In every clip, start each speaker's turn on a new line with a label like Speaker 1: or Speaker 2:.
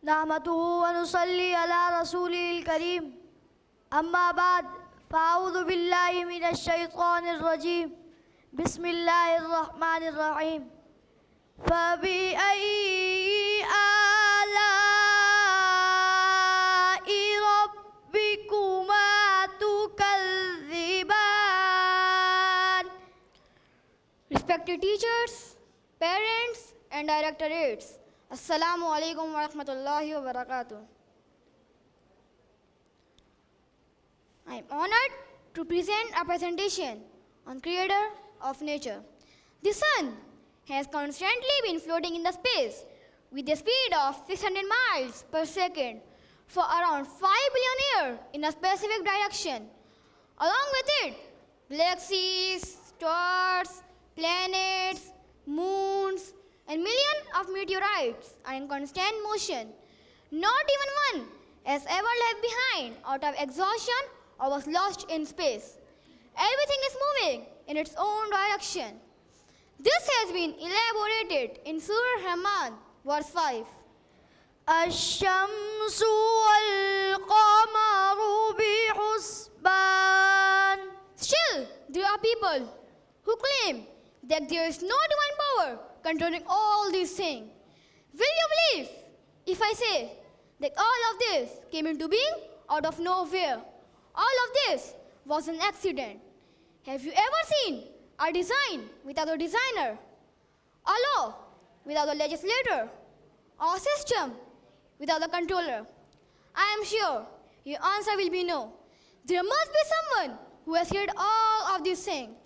Speaker 1: نحمده ونصلي على رسوله الكريم أما بعد فأعوذ بالله من الشيطان الرجيم بسم الله الرحمن الرحيم فبأي آلاء ربكما تكذبان.
Speaker 2: Respected teachers, parents and directorates, Assalamu alaikum wa rahmatullahi wa barakatuh. I am honored to present a presentation on Creator of Nature. The Sun has constantly been floating in the space with a speed of 600 miles per second for around 5 billion years in a specific direction. Along with it, galaxies, stars, planets, moons, and millions of meteorites are in constant motion. Not even one has ever left behind out of exhaustion or was lost in space. Everything is moving in its own direction. This has been elaborated in Surah Rahman, verse 5.
Speaker 1: الشمس والقمر بحسبان.
Speaker 2: Still, there are people who claim that there is no divine power controlling all these things. Will you believe if I say that all of this came into being out of nowhere? All of this was an accident. Have you ever seen a design without a designer? A law without a legislator? Or a system without a controller? I am sure your answer will be no. There must be someone who has created all of these things.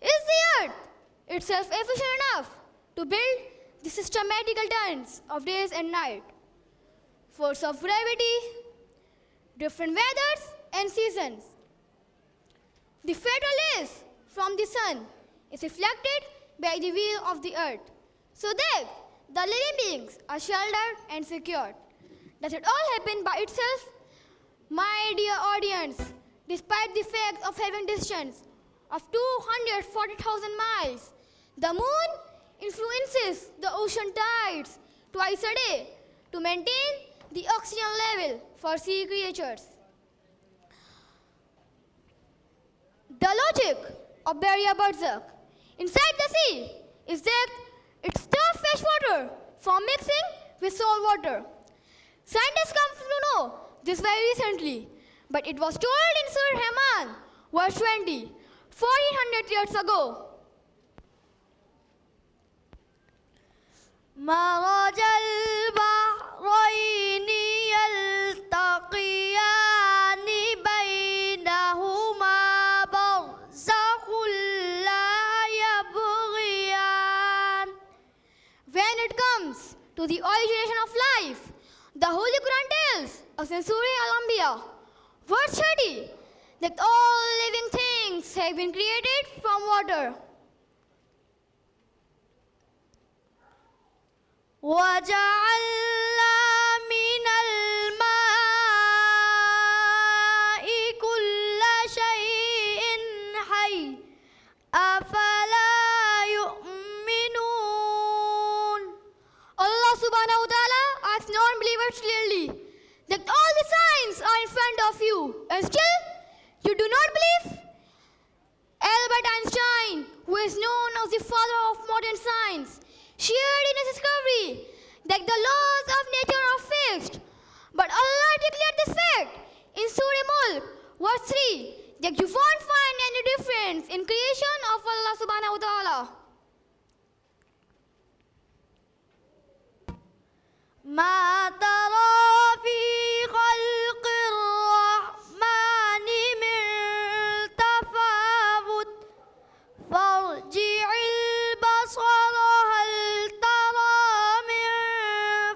Speaker 2: Is the earth itself efficient enough to build the systematical turns of days and night? Force of gravity, different weathers and seasons. The fatal rays from the sun is reflected by the wheel of the earth, so that the living beings are sheltered and secured. Does it all happen by itself? My dear audience, despite the fact of having distance of 240,000 miles, the moon influences the ocean tides twice a day to maintain the oxygen level for sea creatures. The logic of Barrier Berserk inside the sea is that it stops fresh water from mixing with salt water. Scientists come to know this very recently, but it was told in Surah Rahman, verse 20, 1400 years ago.
Speaker 1: مرج البحرين يلتقيان بينهما برزخ لا يبغيان.
Speaker 2: When it comes to the origination of life, the Holy Quran tells us in Surah Al-Anbiya, verse 30, that all living things have been created from water.
Speaker 1: وجعلنا من الماء كل شيء حي أفلا يؤمنون.
Speaker 2: Allah subhanahu wa ta'ala asks non-believers clearly that all the signs are in front of you, and still you do not believe? Albert Einstein, who is known as the father of modern science, shared in his discovery that the laws of nature are fixed. But Allah declared this fact in Surah Mulk, verse 3, that you won't find any difference in creation of Allah subhanahu wa ta'ala.
Speaker 1: ما ترى في خلق الرحمن من تفاوت فارجع البصر هل ترى من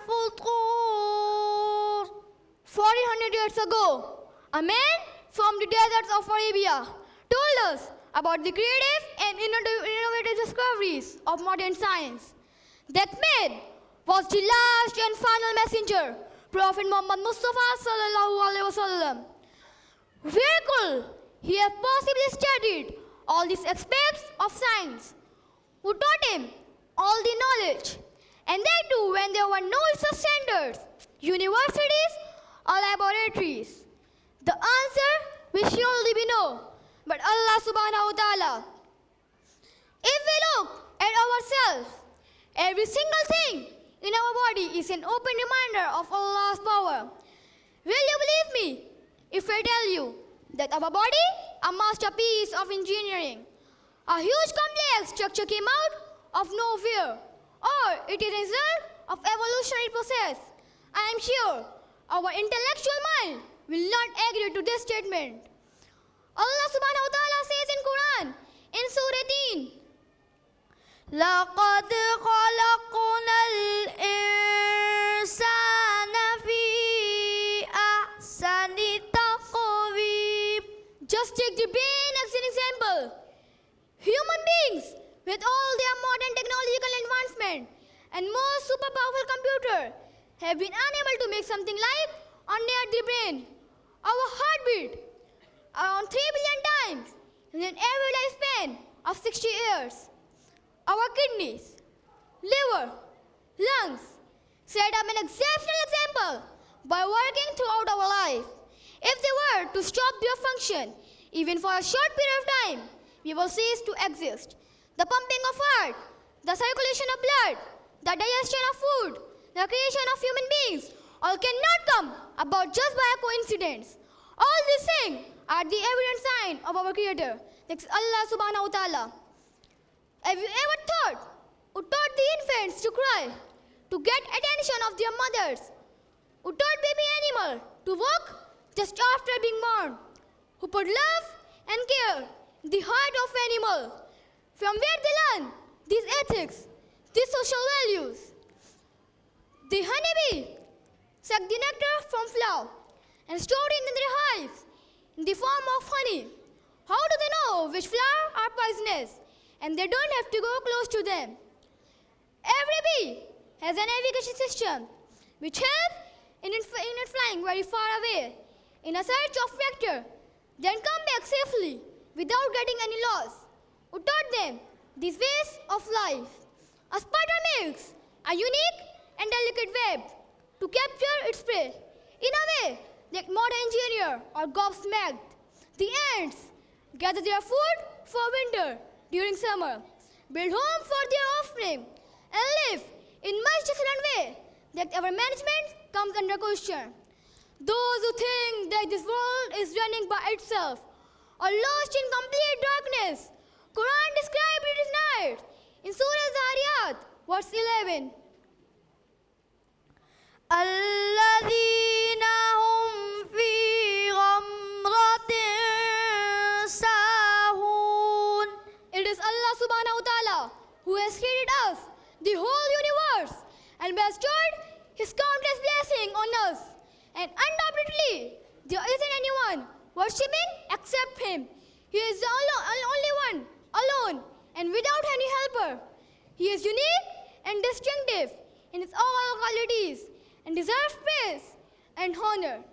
Speaker 1: فطور.
Speaker 2: 1400 years ago, a man from the deserts of Arabia told us about the creative and innovative discoveries of modern science. That man was the last and final messenger, Prophet Muhammad Mustafa sallallahu alaihi wasallam. Where could he have possibly studied all these aspects of science? Who taught him all the knowledge? And that too when there were no research standards universities, or laboratories? The answer will surely be no, but Allah subhanahu wa ta'ala. If we look at ourselves, every single thing in our body is an open reminder of Allah's power. Will you believe me if I tell you that our body, a masterpiece of engineering, a huge complex structure came out of nowhere, or it is a result of evolutionary process? I am sure our intellectual mind will not agree to this statement. Allah subhanahu wa ta'ala says in Quran, in Surah 10,
Speaker 1: لقد خلقنا الإنسان في أحسن تقويم.
Speaker 2: just take the brain as an example. Human beings, with all their modern technological advancement and most super powerful computer, have been unable to make something like or near the brain. Our heartbeat around 3 billion times in an average lifespan of 60 years. Our kidneys, liver, lungs set up an exceptional example by working throughout our life. If they were to stop their function, even for a short period of time, we will cease to exist. The pumping of heart, the circulation of blood, the digestion of food, the creation of human beings, all cannot come about just by a coincidence. All these things are the evident sign of our Creator, that's Allah subhanahu wa ta'ala. Have you ever thought who taught the infants to cry, to get attention of their mothers? Who taught baby animal to walk just after being born? Who put love and care in the heart of animal? From where they learn these ethics, these social values? The honeybee suck the nectar from flower and store it in their hives in the form of honey. How do they know which flowers are poisonous? And they don't have to go close to them. Every bee has a navigation system which helps in it flying very far away in a search of nectar, then come back safely without getting any loss. Who taught them these ways of life? A spider makes a unique and delicate web to capture its prey in a way that modern engineer or gobsmacked. The ants gather their food for winter during summer, build home for their offspring, and live in much different way that our management comes under question. Those who think that this world is running by itself are lost in complete darkness. Quran described it as night in Surah Zariyat, verse 11.
Speaker 1: الذين هم في غمرة ساهون.
Speaker 2: It is Allah subhanahu wa ta'ala who has created us, the whole universe, and bestowed His countless blessing on us. And undoubtedly, there isn't anyone worshipping except Him. He is the only one, alone, and without any helper. He is unique and distinctive in His all qualities and deserves praise and honor.